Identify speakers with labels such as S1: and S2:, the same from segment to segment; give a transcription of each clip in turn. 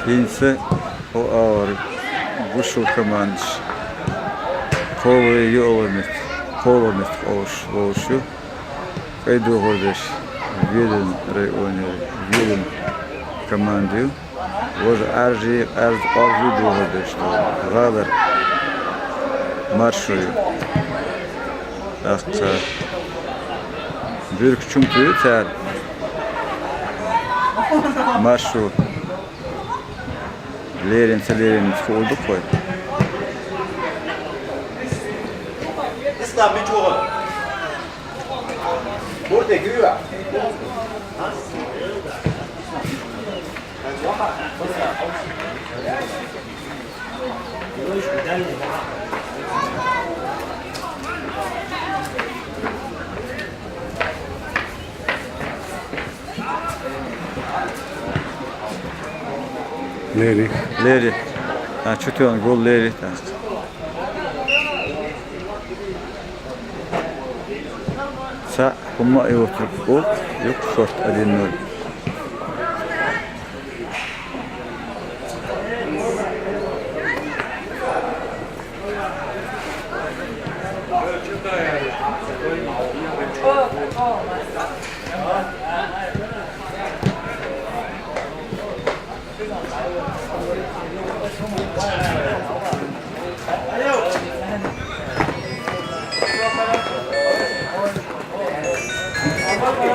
S1: Inse o ağır Guşul kamanç Kovayı Kovamit oluşu Kaydı Hordeş Vedin rayonu Vedin командою воз арзу Hordeş Galar marşoyu Akka bir küçük tüyü ter marşu Lerin olduk koy.
S2: İslam bir çoğu. Burada güya.
S1: Leri. Ha çutuyon gol Leri. Sa humma oturup o yok short adinol.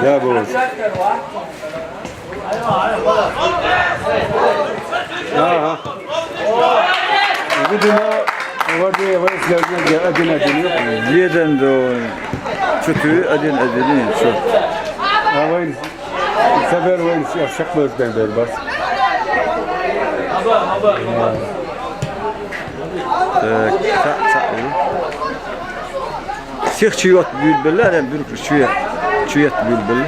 S1: Ya bu.
S3: Ha. Bu dünya vardı ya var sizlerden adın yok.
S1: Yerden de çutuyu adını çok.
S3: Havayın sefer var yapacak mı ben der bas.
S1: Siyah çiyot bülbüller hem bir çiyot bülbül.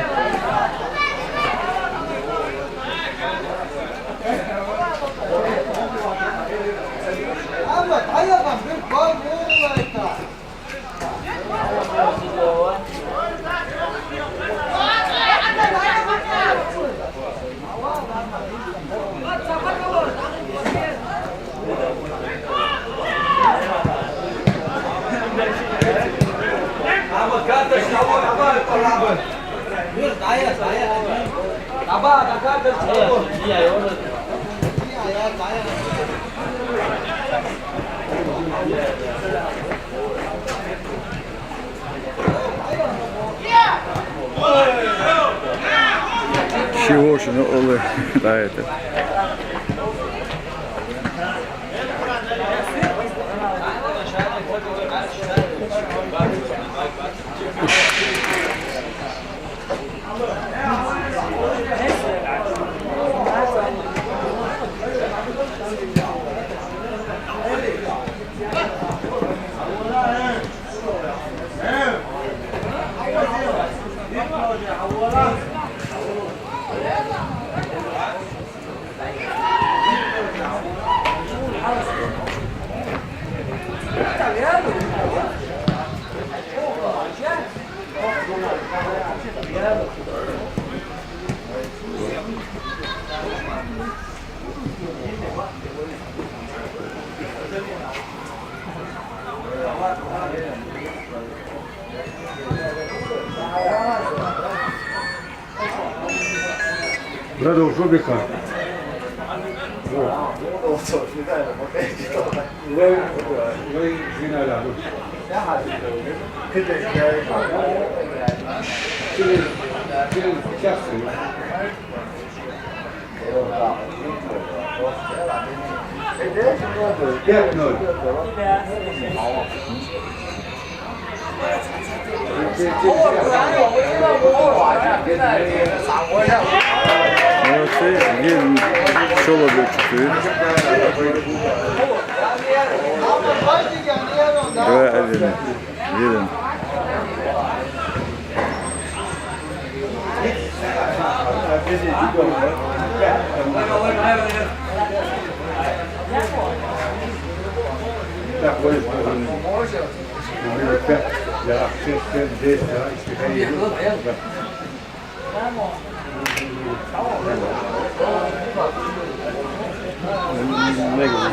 S1: Чего ж, ну, олы, да, это.
S3: Burada olsa bir kan. Vay zinala.
S1: Evet, gelin şola dökütü. Ve elini. Gelin.
S3: Ne güzel.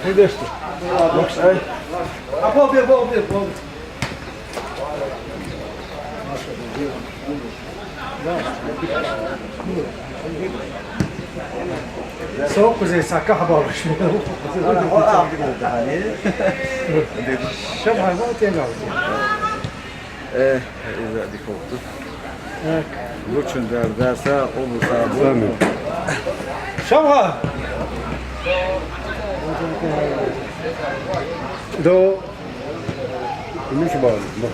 S2: Ne derstin? Bak sen. Bol. Soğuk kuzey sakka habermiş. Şam hayvan tengal.
S1: İzah dikoktu. Luçun derse olursa bu.
S3: Tamam.
S2: Şamha.
S3: Do. Kimmiş bağlı? Bak.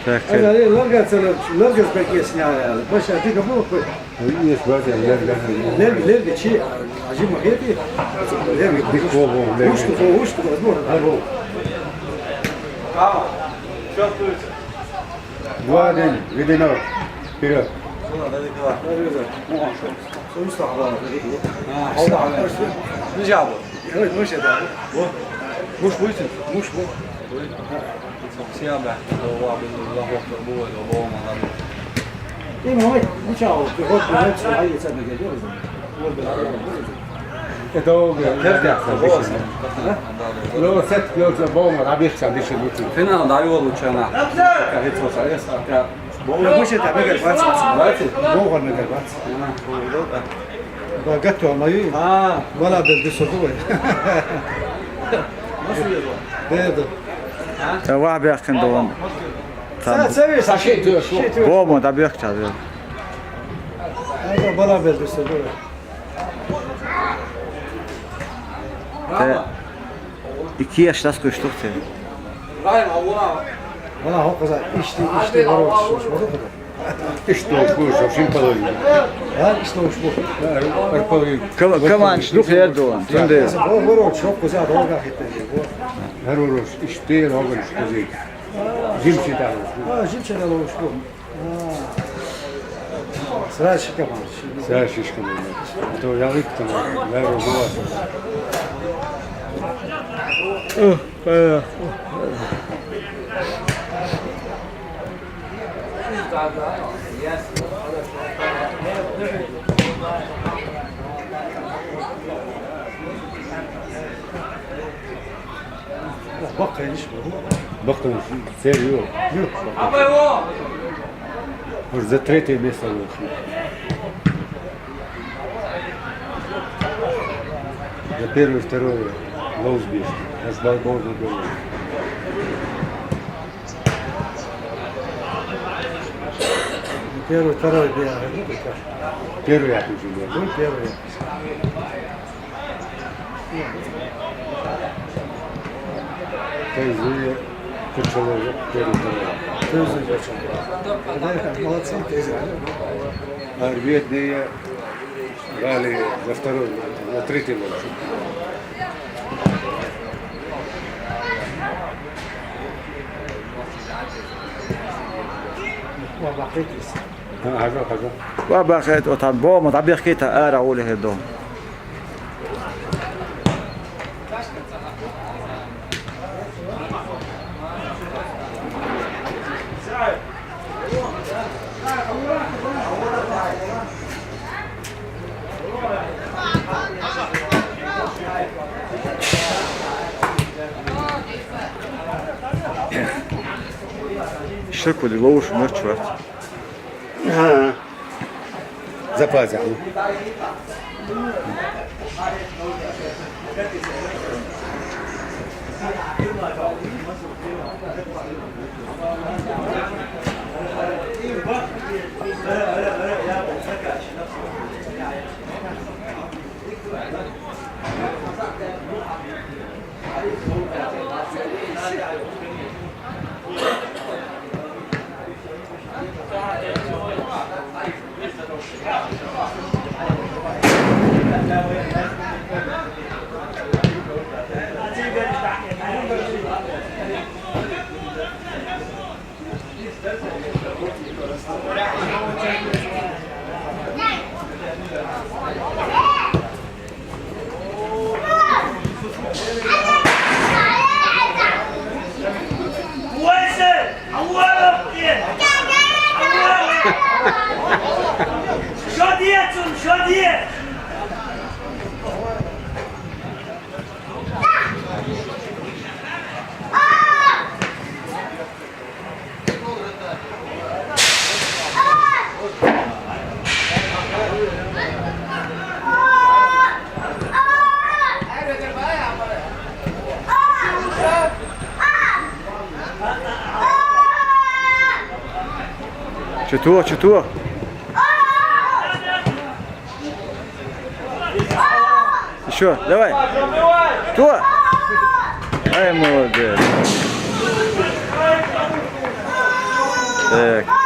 S1: Tekrar.
S2: Yani larga beklesin yani. Başa dik bu.
S3: Yes, bak ya.
S2: Lerge çi acı mahiyeti. Lerge
S3: Dik kol bu.
S2: Hoştu. Bu.
S3: Dua den. Vidin av. Pira.
S2: Sonuçta hava.
S4: Ne cevabı?
S2: Evet, hoş geldin.
S4: Muş buysun.
S2: Muş bu.
S4: Siyah be. Allah Allah bu o olmadan.
S2: İyi Muhammed, bu çağ bir hop bir hepsi hayır sen de geliyoruz.
S3: Do. Nerede yapsın?
S4: Doğru.
S3: Lo set yolca boğma. Abi sen dişi lütfen.
S4: Fena da yol uçağına. Hiç olsa ya sarka.
S2: Ya bu şey tabi gel bats. Bu var ne gel bats. Da gatto olmayı.
S4: Ha.
S2: Bana bildi sodu var.
S4: Nasıl yazıyor?
S2: Dedi.
S1: Var bir yakın doğum.
S2: Sen seviyorsun.
S3: Şey diyor.
S1: Bu mu da bir yakın çalıyor.
S2: Bana bildi sodu var.
S1: Te 2 yaş nasıl koştuk te.
S4: Rahim Allah'a.
S2: Bana o kadar işte var o tutmuş bu kadar.
S3: İşte o bu. Şimdi kalıyor.
S2: Ha işte hoş bu.
S3: Arpalı.
S1: Kıvanç Lufler doğum. Şimdi
S2: Bu var o çok güzel olga gitti. Bu.
S3: Her oruç. İşte oğlum işte. Jimçi de.
S2: Ha jimçeden olmuş bu. Sıra şık yapmış.
S3: Sen şişkin. To yalık tamam. Ver o bu.
S2: Bak kaymış bu.
S3: Baktım. Seviyor.
S4: Abi o.
S3: За третье место вышли. За первое, второе Лоузбиш. Разбалборно было.
S2: Первый, второй бег.
S3: Первый я тоже был.
S2: Ну, первый.
S3: Тайзуя, Кучалова, первый, второй.
S2: Sözlü geçen. Молодцы, тезя.
S3: Арбитные брали за второй, на третий лучше.
S2: Bakıyız.
S3: Хажа.
S1: var bakit o tabi bu mu da bir yakın ara oluyor doğum. Шикули ловуш мертвый.
S3: Запазил.
S5: Jason! Award! Şadiyetin, şadiyet!
S1: Чутуо, чутуо. Еще, давай. Кто? Ай, молодец. Так.